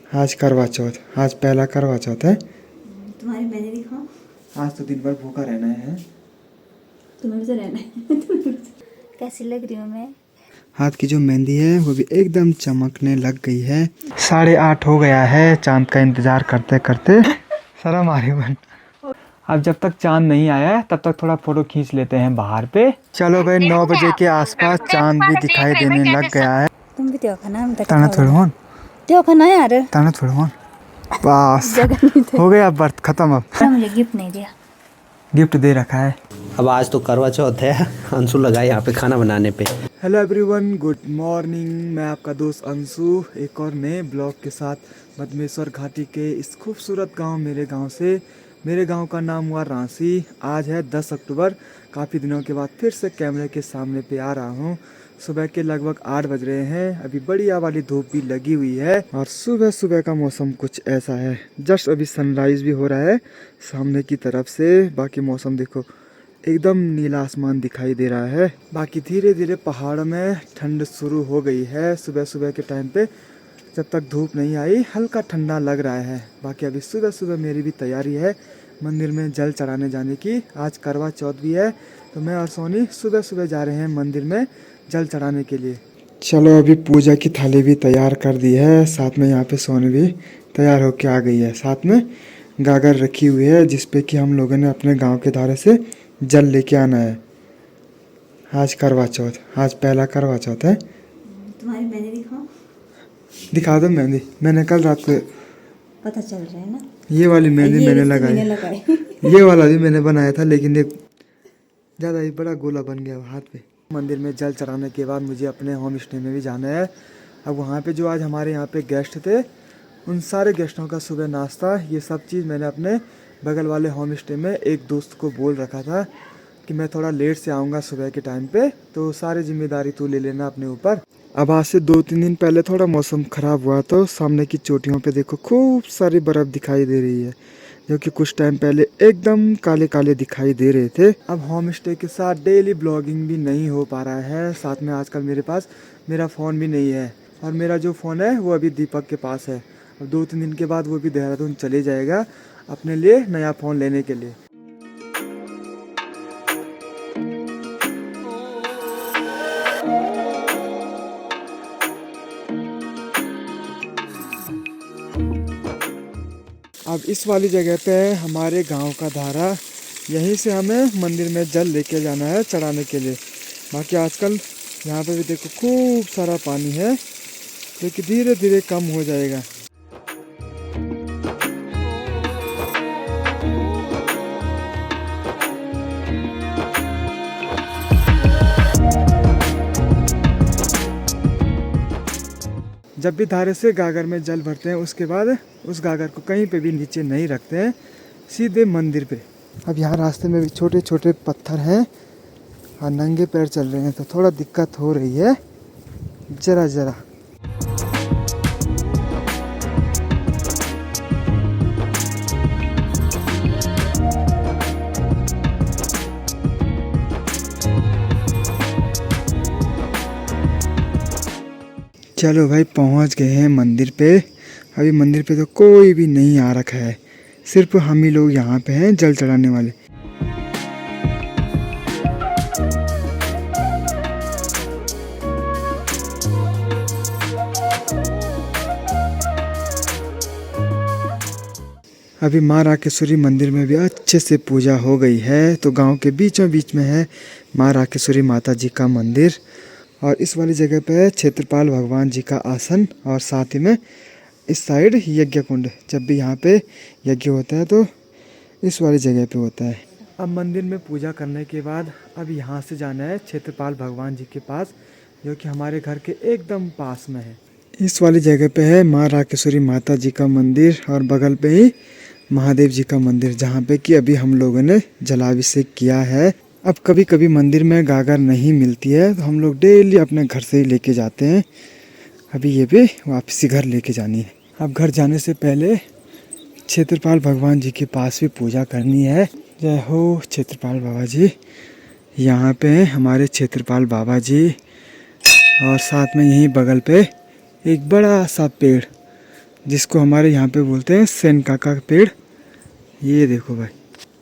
आज करवा चौथ, आज पहला करवा चौथ है। तुम्हारी मेहंदी दिखाओ। आज तो दिन भर भूखा रहना है। तुम्हें भी तो रहना है। कैसी लग रही हूँ मैं? हाथ की जो मेहंदी है वो भी एकदम चमकने लग गई है। 8:30 हो गया है चांद का इंतजार करते करते। शर्म आ रही बन। अब जब तक चांद नहीं आया है तब तक थोड़ा फोटो खींच लेते हैं बाहर पे। चलो भाई 9 बजे के आसपास चांद भी दिखाई देने लग गया है। तुम भी त्यो खाना ताना थोड़ा होन, त्यो खाना यार। ताना थोड़ा होन। बस जगह नहीं थी। हो गया बर्थ खत्म। अब मुझे गिफ्ट नहीं दिया। गिफ्ट दे रखा है। अब आज तो करवा चौथ है, अंशु लगा यहाँ पे खाना बनाने पे। Hello everyone, good morning. मैं आपका दोस्त अंशु एक और नए ब्लॉग के साथ मधमेश्वर घाटी के इस खूबसूरत गांव मेरे गांव का नाम हुआ रांसी। आज है 10 अक्टूबर। काफ़ी दिनों के बाद फिर से कैमरे के सामने पे आ रहा हूं। सुबह के लगभग 8 बज रहे हैं। अभी बढ़िया वाली धूप भी लगी हुई है और सुबह सुबह का मौसम कुछ ऐसा है। जस्ट अभी सनराइज भी हो रहा है सामने की तरफ से। बाकी मौसम देखो, एकदम नीला आसमान दिखाई दे रहा है। बाकी धीरे धीरे पहाड़ में ठंड शुरू हो गई है। सुबह सुबह के टाइम पे जब तक धूप नहीं आई हल्का ठंडा लग रहा है। बाकी अभी सुबह सुबह मेरी भी तैयारी है मंदिर में जल चढ़ाने जाने की। आज करवा चौथ भी है तो मैं और सोनी सुबह सुबह जा रहे हैं मंदिर में जल चढ़ाने के लिए। चलो अभी पूजा की थाली भी तैयार कर दी है। साथ में यहाँ पे सोनी भी तैयार होके आ गई है। साथ में गागर रखी हुई है जिसपे कि हम लोगों ने अपने गाँव के धारे से जल लेके आना है। आज करवा चौथ, आज पहला करवा चौथ है। तुम्हारी मेहंदी दिखाओ। दिखा दो मेहंदी। मैंने कल रात को पता चल रहा है ना। ये वाली मेहंदी मैंने लगाई। ये वाला भी मैंने बनाया था लेकिन ये ज़्यादा ही बड़ा गोला बन गया हाथ पे। मंदिर में जल चढ़ाने के बाद मुझे अपने होम स्टे में भी जाना है। अब वहाँ पे जो आज हमारे यहाँ पे गेस्ट थे उन सारे गेस्टों का सुबह नाश्ता, ये सब चीज़ मैंने अपने बगल वाले होम स्टे में एक दोस्त को बोल रखा था कि मैं थोड़ा लेट से आऊँगा सुबह के टाइम पे, तो सारी जिम्मेदारी तू ले लेना अपने ऊपर। अब आज से 2-3 दिन पहले थोड़ा मौसम ख़राब हुआ तो सामने की चोटियों पे देखो खूब सारी बर्फ़ दिखाई दे रही है जो कि कुछ टाइम पहले एकदम काले काले दिखाई दे रहे थे। अब होम स्टे के साथ डेली ब्लॉगिंग भी नहीं हो पा रहा है। साथ में आजकल मेरे पास मेरा फ़ोन भी नहीं है और मेरा जो फ़ोन है वो अभी दीपक के पास है। अब 2-3 दिन के बाद वो भी देहरादून चले जाएगा अपने लिए नया फ़ोन लेने के लिए। अब इस वाली जगह पे हमारे गांव का धारा, यहीं से हमें मंदिर में जल लेके जाना है चढ़ाने के लिए। बाकी आजकल यहाँ पे भी देखो खूब सारा पानी है जो कि धीरे धीरे कम हो जाएगा। जब भी धारे से गागर में जल भरते हैं उसके बाद उस गागर को कहीं पे भी नीचे नहीं रखते हैं, सीधे मंदिर पे। अब यहाँ रास्ते में भी छोटे छोटे पत्थर हैं और नंगे पैर चल रहे हैं तो थोड़ा दिक्कत हो रही है जरा जरा। चलो भाई पहुंच गए हैं मंदिर पे। अभी मंदिर पे तो कोई भी नहीं आ रखा है, सिर्फ हम ही लोग यहाँ पे हैं जल चढ़ाने वाले। अभी माँ राकेश्वरी मंदिर में भी अच्छे से पूजा हो गई है। तो गांव के बीचों बीच में है माँ राकेश्वरी माता जी का मंदिर और इस वाली जगह पे है क्षेत्रपाल भगवान जी का आसन और साथ ही में इस साइड यज्ञ कुंड। जब भी यहाँ पे यज्ञ होता है तो इस वाली जगह पे होता है। अब मंदिर में पूजा करने के बाद अब यहाँ से जाना है क्षेत्रपाल भगवान जी के पास जो कि हमारे घर के एकदम पास में है। इस वाली जगह पे है माँ राकेश्वरी माता जी का मंदिर और बगल पे ही महादेव जी का मंदिर जहाँ पे कि अभी हम लोगों ने जलाभिषेक किया है। अब कभी कभी मंदिर में गागर नहीं मिलती है तो हम लोग डेली अपने घर से ही लेके जाते हैं। अभी ये भी वापसी घर लेके जानी है। अब घर जाने से पहले क्षेत्रपाल भगवान जी के पास भी पूजा करनी है। जय हो क्षेत्रपाल बाबा जी। यहाँ पे हैं हमारे क्षेत्रपाल बाबा जी और साथ में यहीं बगल पे एक बड़ा सा पेड़ जिसको हमारे यहाँ पे बोलते हैं सेनका का पेड़। ये देखो भाई।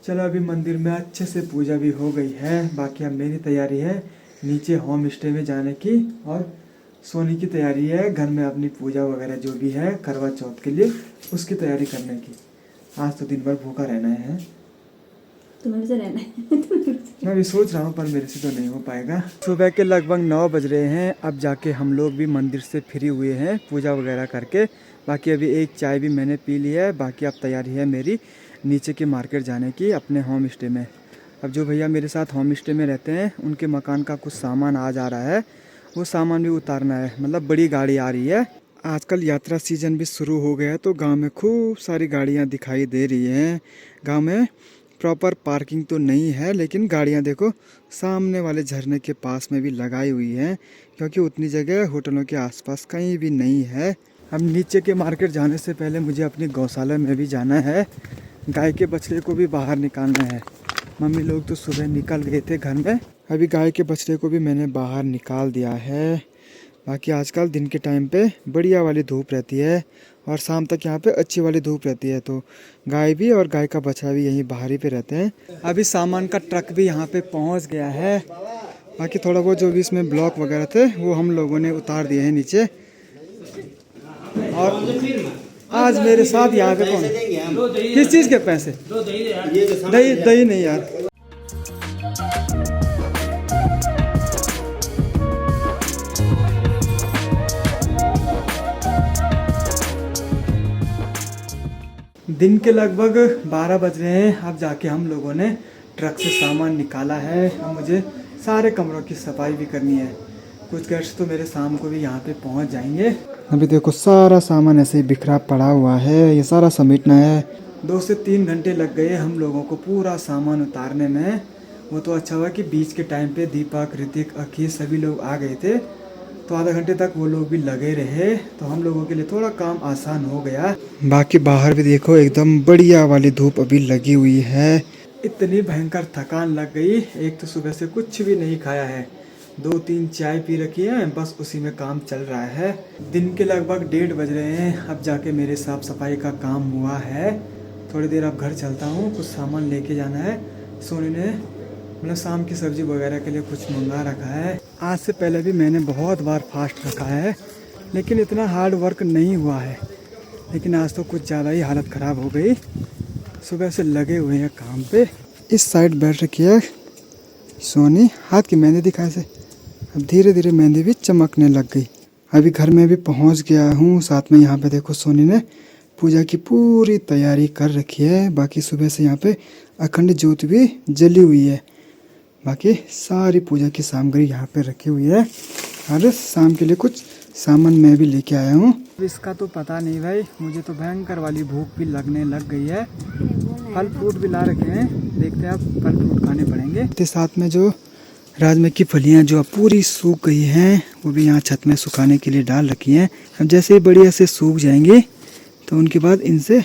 चलो अभी मंदिर में अच्छे से पूजा भी हो गई है, बाकी अब मेरी तैयारी है नीचे होम स्टे में जाने की, और सोने की तैयारी है घर में अपनी पूजा वगैरह जो भी है करवा चौथ के लिए उसकी तैयारी करने की। आज तो दिन भर भूखा रहना है। तुम्हें भी तो रहना है। मैं भी सोच रहा हूँ पर मेरे से तो नहीं हो पाएगा। सुबह के लगभग 9 बज रहे हैं। अब जाके हम लोग भी मंदिर से फ्री हुए हैं पूजा वगैरह करके। बाकी अभी एक चाय भी मैंने पी ली है। बाकी अब तैयारी है मेरी नीचे के मार्केट जाने की अपने होम स्टे में। अब जो भैया मेरे साथ होम स्टे में रहते हैं उनके मकान का कुछ सामान आ जा रहा है, वो सामान भी उतारना है। मतलब बड़ी गाड़ी आ रही है। आजकल यात्रा सीजन भी शुरू हो गया है तो गांव में खूब सारी गाड़ियां दिखाई दे रही हैं। गांव में प्रॉपर पार्किंग तो नहीं है, लेकिन गाड़ियां देखो सामने वाले झरने के पास में भी लगाई हुई हैं, क्योंकि उतनी जगह होटलों के आसपास कहीं भी नहीं है। अब नीचे के मार्केट जाने से पहले मुझे अपनी गौशाला में भी जाना है। गाय के बछड़े को भी बाहर निकालना है। मम्मी लोग तो सुबह निकल गए थे घर में, अभी गाय के बछड़े को भी मैंने बाहर निकाल दिया है। बाकी आजकल दिन के टाइम पे बढ़िया वाली धूप रहती है और शाम तक यहाँ पे अच्छी वाली धूप रहती है, तो गाय भी और गाय का बछड़ा भी यहीं बाहर ही पे रहते हैं। अभी सामान का ट्रक भी यहाँ पे पहुँच गया है। बाकी थोड़ा बहुत जो भी इसमें ब्लॉक वगैरह थे वो हम लोगों ने उतार दिए हैं नीचे। और आज मेरे साथ यहाँ पे कौन है? किस चीज़ के पैसे? दही दही नहीं यार। दिन के लगभग 12 बज रहे हैं। अब जाके हम लोगों ने ट्रक से सामान निकाला है। अब मुझे सारे कमरों की सफाई भी करनी है। कुछ गेस्ट तो मेरे शाम को भी यहाँ पे पहुँच जाएंगे। अभी देखो सारा सामान ऐसे ही बिखरा पड़ा हुआ है, ये सारा समेटना है। 2 से 3 घंटे लग गए हम लोगों को पूरा सामान उतारने में। वो तो अच्छा हुआ कि बीच के टाइम पे दीपक, ऋतिक, अखिल सभी लोग आ गए थे, तो आधा घंटे तक वो लोग भी लगे रहे, तो हम लोगों के लिए थोड़ा काम आसान हो गया। बाकी बाहर भी देखो एकदम बढ़िया वाली धूप अभी लगी हुई है। इतनी भयंकर थकान लग गई। एक तो सुबह से कुछ भी नहीं खाया है, 2-3 चाय पी रखी है, बस उसी में काम चल रहा है। दिन के लगभग 1:30 बज रहे हैं। अब जाके मेरे साफ सफाई का काम हुआ है। थोड़ी देर अब घर चलता हूँ, कुछ सामान लेके जाना है। सोनी ने मतलब शाम की सब्जी वगैरह के लिए कुछ मंगा रखा है। आज से पहले भी मैंने बहुत बार फास्ट रखा है, लेकिन इतना हार्ड वर्क नहीं हुआ है। लेकिन आज तो कुछ ज़्यादा ही हालत ख़राब हो गई। सुबह से लगे हुए हैं काम पे। इस साइड बैठ रखी है सोनी, हाथ की मेहंदी दिखाए से अब धीरे धीरे मेहंदी भी चमकने लग गई। अभी घर में भी पहुंच गया हूँ। साथ में यहाँ पे देखो सोनी ने पूजा की पूरी तैयारी कर रखी है। बाकी सुबह से यहाँ पे अखंड ज्योति भी जली हुई है। बाकी सारी पूजा की सामग्री यहाँ पे रखी हुई है, और शाम के लिए कुछ सामान मैं भी लेके आया हूँ। इसका तो पता नहीं भाई, मुझे तो भयंकर वाली भूख भी लगने लग गई है। फल फ्रूट भी ला रखे हैं, देखते हैं अब फल फ्रूट खाने पड़ेंगे। साथ में जो राजमे की फलियां जो अब पूरी सूख गई हैं, वो भी यहाँ छत में सुखाने के लिए डाल रखी हैं। अब जैसे ही बढ़िया से सूख जाएंगे तो उनके बाद इनसे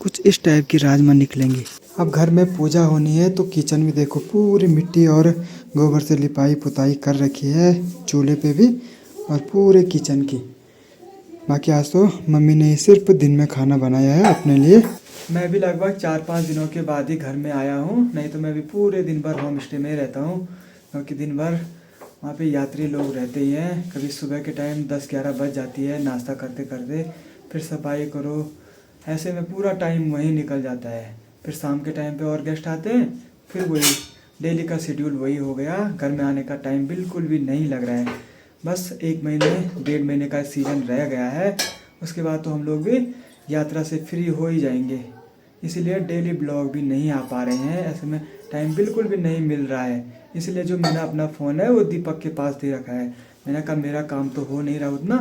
कुछ इस टाइप की राजमा निकलेंगी। अब घर में पूजा होनी है तो किचन में देखो पूरी मिट्टी और गोबर से लिपाई पुताई कर रखी है, चूल्हे पे भी और पूरे किचन की। बाकी आज तो मम्मी ने सिर्फ दिन में खाना बनाया है अपने लिए। मैं भी लगभग 4-5 दिनों के बाद ही घर में आया हूँ, नहीं तो मैं भी पूरे दिन भर होम स्टे में रहता हूँ, क्योंकि दिन भर वहाँ पे यात्री लोग रहते ही हैं। कभी सुबह के टाइम 10-11 बज जाती है नाश्ता करते करते, फिर सफाई करो, ऐसे में पूरा टाइम वहीं निकल जाता है। फिर शाम के टाइम पे और गेस्ट आते हैं, फिर वही डेली का शेड्यूल वही हो गया। घर में आने का टाइम बिल्कुल भी नहीं लग रहा है। बस 1 महीने 1.5 महीने का सीज़न रह गया है, उसके बाद तो हम लोग भी यात्रा से फ्री हो ही जाएंगे। इसीलिए डेली ब्लॉग भी नहीं आ पा रहे हैं, ऐसे में टाइम बिल्कुल भी नहीं मिल रहा है। इसलिए जो मैंने अपना फ़ोन है वो दीपक के पास दे रखा है। मैंने कहा मेरा काम तो हो नहीं रहा उतना,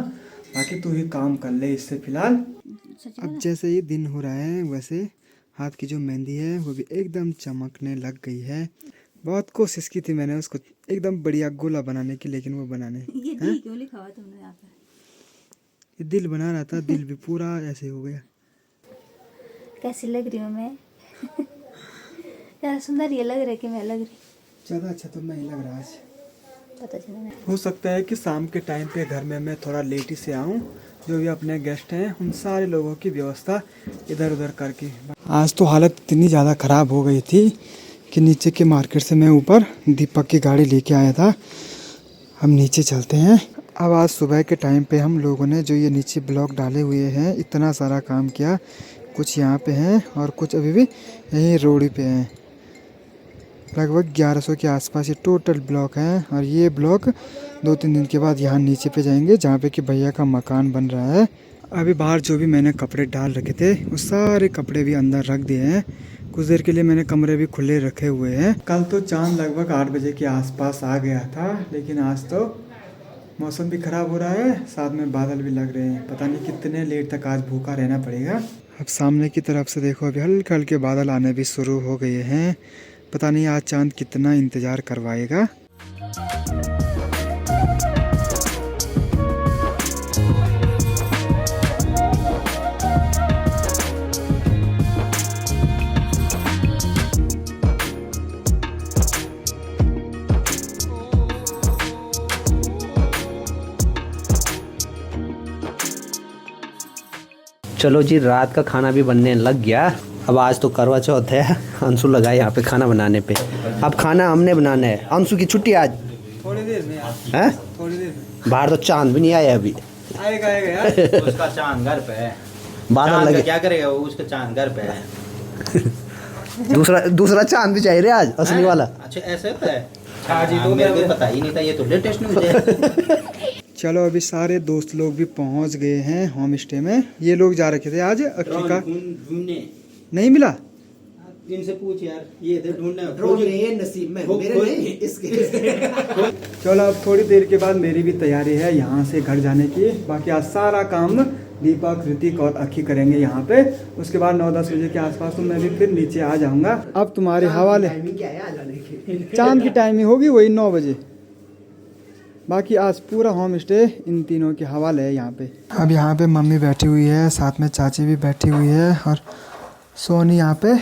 बाकी तू ही काम कर ले इससे फ़िलहाल। अब जैसे ही दिन हो रहा है वैसे हाथ की जो मेहंदी है वो भी एकदम चमकने लग गई है। बहुत कोशिश की थी मैंने उसको एकदम बढ़िया गोला बनाने की, लेकिन वो बनाने ये दिल क्यों लिखा हुआ तुमने यहाँ पे? ये दिल बना रहा था, दिल भी पूरा ऐसे हो गया। कैसी लग रही हूँ मैं? क्या सुंदर ये लग रहा है कि मैं लग रही? ज़्यादा अच्छा तो नहीं लग रहा आज। पता चला। हो सकता है कि शाम के टाइम पे घर में मैं थोड़ा लेट ही से आऊँ, जो भी अपने गेस्ट हैं उन सारे लोगों की व्यवस्था इधर उधर करके। आज तो हालत इतनी ज़्यादा ख़राब हो गई थी कि नीचे के मार्केट से मैं ऊपर दीपक की गाड़ी लेके आया था। हम नीचे चलते हैं। अब आज सुबह के टाइम पे हम लोगों ने जो ये नीचे ब्लॉक डाले हुए हैं, इतना सारा काम किया। कुछ यहाँ पे हैं और कुछ अभी भी यहीं रोड पे हैं। लगभग 1100 के आसपास ये टोटल ब्लॉक हैं और ये ब्लॉक 2-3 दिन के बाद यहाँ नीचे पे जाएंगे जहाँ पे कि भैया का मकान बन रहा है। अभी बाहर जो भी मैंने कपड़े डाल रखे थे वो सारे कपड़े भी अंदर रख दिए हैं। कुछ देर के लिए मैंने कमरे भी खुले रखे हुए हैं। कल तो चांद लगभग 8 बजे के आसपास आ गया था, लेकिन आज तो मौसम भी ख़राब हो रहा है, साथ में बादल भी लग रहे हैं। पता नहीं कितने लेट तक आज भूखा रहना पड़ेगा। अब सामने की तरफ से देखो, अभी हल्के हल्के बादल आने भी शुरू हो गए हैं। पता नहीं आज चांद कितना इंतज़ार करवाएगा। चलो जी, रात का खाना भी बनने लग गया। अब आज तो करवा चौथ है। अंशु लगा यहाँ पे खाना बनाने पे। अब खाना हमने बनाना है। अंशु की छुट्टी आज थोड़ी देर में है। थोड़ी देर में बाहर तो चांद भी नहीं आया अभी। आएगा यार। उसका चांद घर पे है। बादल चांद लगे। का क्या करेगा वो, उसका चांद घर पे है। दूसरा चांद भी चाहिए रे आज, असली वाला। अच्छा ऐसे होता है। जी तो मेरे को पता ही नहीं था, ये तो लेटेस्ट न्यूज़ है। चलो अभी सारे दोस्त लोग भी पहुंच गए हैं होम स्टे में। ये लोग जा रखे थे आज अक्की का, ढूंढने नहीं मिला। इनसे पूछ यार, ये इधर ढूंढना नसीब में मेरे नहीं, इसके। चलो अब थोड़ी देर के बाद मेरी भी तैयारी है यहाँ से घर जाने की। बाकी आज सारा काम दीपक, ऋतिक और अखी करेंगे यहाँ पे। उसके बाद 9-10 बजे के आसपास तो मैं भी फिर नीचे आ जाऊंगा। अब तुम्हारे हवाले चांद की टाइमिंग होगी वही 9 बजे। बाकी आज पूरा होम स्टे इन तीनों के हवाले है यहाँ पे। अब यहाँ पे मम्मी बैठी हुई है, साथ में चाची भी बैठी हुई है और सोनी यहाँ पे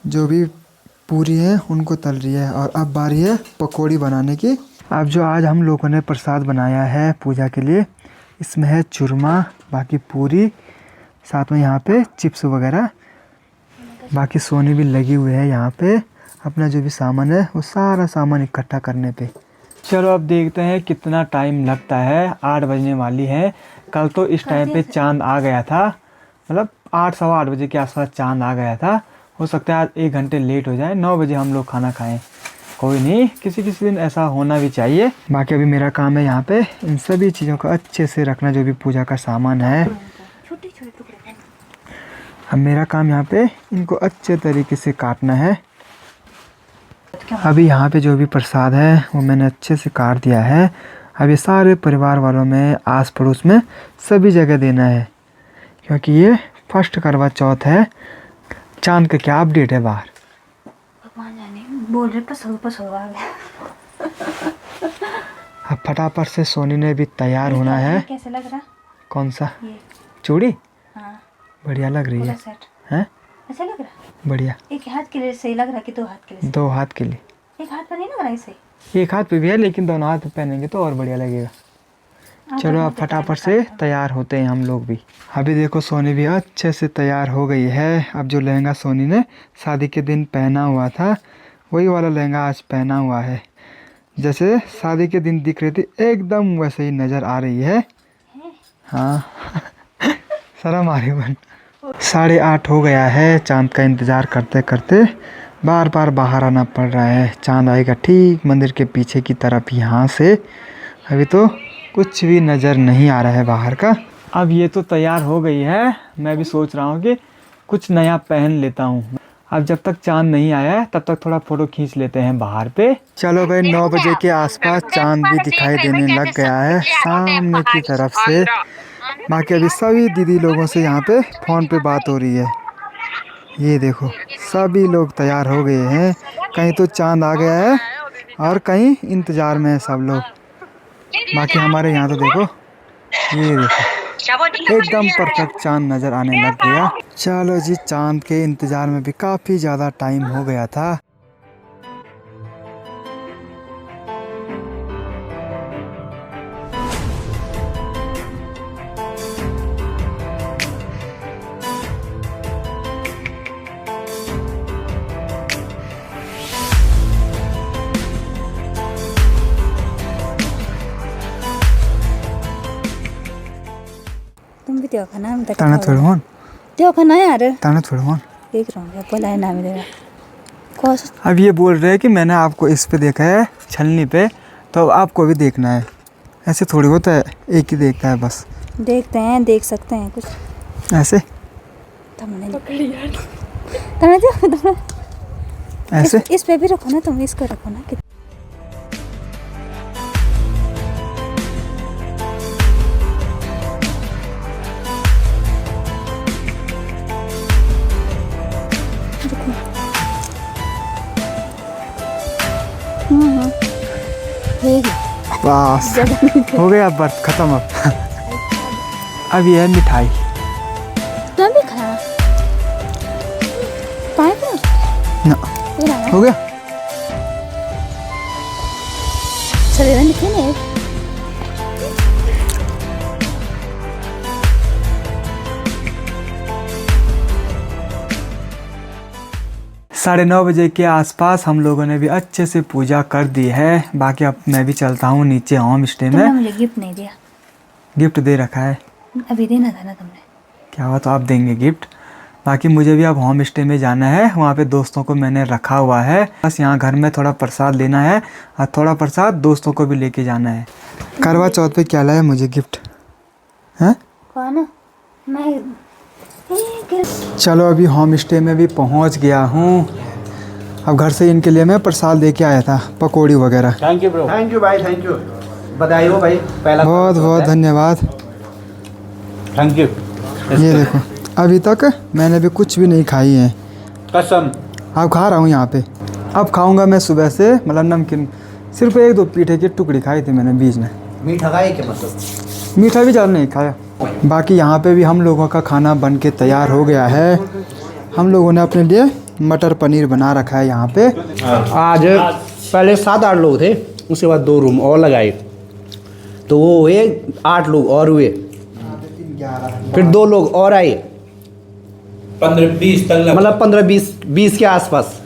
जो भी पूरी है उनको तल रही है। और अब बारी है पकौड़ी बनाने की। अब जो आज हम लोगों ने प्रसाद बनाया है पूजा के लिए, इसमें है चूरमा, बाकी पूरी, साथ में यहाँ पे चिप्स वगैरह। बाकी सोनी भी लगी हुई है यहाँ पे अपना जो भी सामान है वो सारा सामान इकट्ठा करने पे। चलो अब देखते हैं कितना टाइम लगता है। 8 बजने वाली है। कल तो इस टाइम पे चांद आ गया था, मतलब 8, सवा 8 बजे के आसपास चांद आ गया था। हो सकता है आज 1 घंटे लेट हो जाए, 9 बजे हम लोग खाना खाएं। कोई नहीं, किसी किसी दिन ऐसा होना भी चाहिए। बाकी अभी मेरा काम है यहाँ पे इन सभी चीज़ों को अच्छे से रखना, जो भी पूजा का सामान है। अब मेरा काम यहाँ पे इनको अच्छे तरीके से काटना है। अभी यहाँ पे जो भी प्रसाद है वो मैंने अच्छे से काट दिया है। अब ये सारे परिवार वालों में, आस पड़ोस में, सभी जगह देना है, क्योंकि ये फर्स्ट करवा चौथ है। चांद का क्या अपडेट है बाहर? भगवान जाने, बोल रहे पसो आ गया। अब फटाफट से सोनी ने भी तैयार होना है। कैसे लग रहा? कौन सा? ये चूड़ी हाँ, बढ़िया लग रही पूरा है। सेट हैं? अच्छा लग रहा? बढ़िया। एक हाथ के लिए सही लग रहा कि 2 हाथ के लिए? 2 हाथ के लिए। एक हाथ पर नहीं लग रहा सही? एक हाथ पे भी है, लेकिन दोनों हाथ पे पहनेंगे तो और बढ़िया लगेगा। चलो अब फटाफट से तैयार होते हैं हम लोग भी। अभी देखो सोनी भी अच्छे से तैयार हो गई है। अब जो लहंगा सोनी ने शादी के दिन पहना हुआ था वही वाला लहंगा आज पहना हुआ है। जैसे शादी के दिन दिख रही थी एकदम वैसे ही नज़र आ रही है। हाँ। शर्म आ रही बन। 8:30 हो गया है। चांद का इंतज़ार करते करते बार बार बाहर आना पड़ रहा है। चांद आएगा ठीक मंदिर के पीछे की तरफ यहाँ से। अभी तो कुछ भी नज़र नहीं आ रहा है बाहर का। अब ये तो तैयार हो गई है, मैं भी सोच रहा हूँ कि कुछ नया पहन लेता हूँ। अब जब तक चांद नहीं आया है तब तक थोड़ा फ़ोटो खींच लेते हैं बाहर पे। चलो भाई 9 बजे के आसपास चांद भी दिखाई देने लग गया है सामने की तरफ से। बाकी अभी सभी दीदी लोगों से यहाँ पे फ़ोन पे बात हो रही है। ये देखो सभी लोग तैयार हो गए हैं। कहीं तो चांद आ गया है और कहीं इंतज़ार में है सब लोग। बाकी हमारे यहाँ तो देखो, ये देखो एकदम परफेक्ट चांद नज़र आने लग गया। चलो जी, चांद के इंतज़ार में भी काफ़ी ज़्यादा टाइम हो गया था। त्यो खाना हम ताना थोड़ा होन त्यो खाना यार ताना थोड़ा होन। देख रहा हूँ पहला ना मिलेगा कौन अब ये बोल रहे हैं कि मैंने आपको इस पे देखा है छलनी पे, तो अब आपको भी देखना है। ऐसे थोड़ी होता है, एक ही देखता है बस। देखते हैं देख सकते हैं कुछ ऐसे ऐसे इस पे भी रखो ना तुम इसको रखो ना बस हो गया, बर्फ खत्म। अब ये है मिठाई। तुम भी खाना पाए ना हो गया। चले निकले 9:30 बजे के आसपास हम लोगों ने भी अच्छे से पूजा कर दी है। बाकी अब मैं भी चलता हूँ नीचे होम स्टे तुमने में। मुझे गिफ्ट नहीं दिया। गिफ्ट दे रखा है। अभी देना था ना तुमने। क्या हुआ, तो आप देंगे गिफ्ट। बाकी मुझे भी अब होम स्टे में जाना है, वहाँ पे दोस्तों को मैंने रखा हुआ है। बस यहाँ घर में थोड़ा प्रसाद लेना है और थोड़ा प्रसाद दोस्तों को भी लेके जाना है। करवा चौथ पे क्या लाया मुझे गिफ्ट है? कौन मैं चलो अभी होम स्टे में भी पहुँच गया हूँ। अब घर से इनके लिए मैं प्रसाद लेके आया था, पकौड़ी वगैरह। Thank you bro. Thank you भाई, थैंक यू। बधाई हो भाई, पहला बहुत बहुत धन्यवाद। Thank you. ये देखो अभी तक मैंने भी कुछ भी नहीं खाई है। कसम। अब खा रहा हूँ यहाँ पे। अब खाऊंगा मैं सुबह से, मतलब नमकीन सिर्फ 1-2 पीठे की टुकड़ी खाई थी मैंने बीच में। मीठा खाए क्या मतलब? मीठा भी ज़्यादा नहीं खाया। बाकी यहाँ पे भी हम लोगों का खाना बन के तैयार हो गया है। हम लोगों ने अपने लिए मटर पनीर बना रखा है यहाँ पे। आज पहले 7-8 लोग थे, उसके बाद 2 रूम और लगाए तो वो हुए 8 लोग और हुए। फिर 2 लोग और आए, 15-20 तक मतलब 15-20 के आसपास।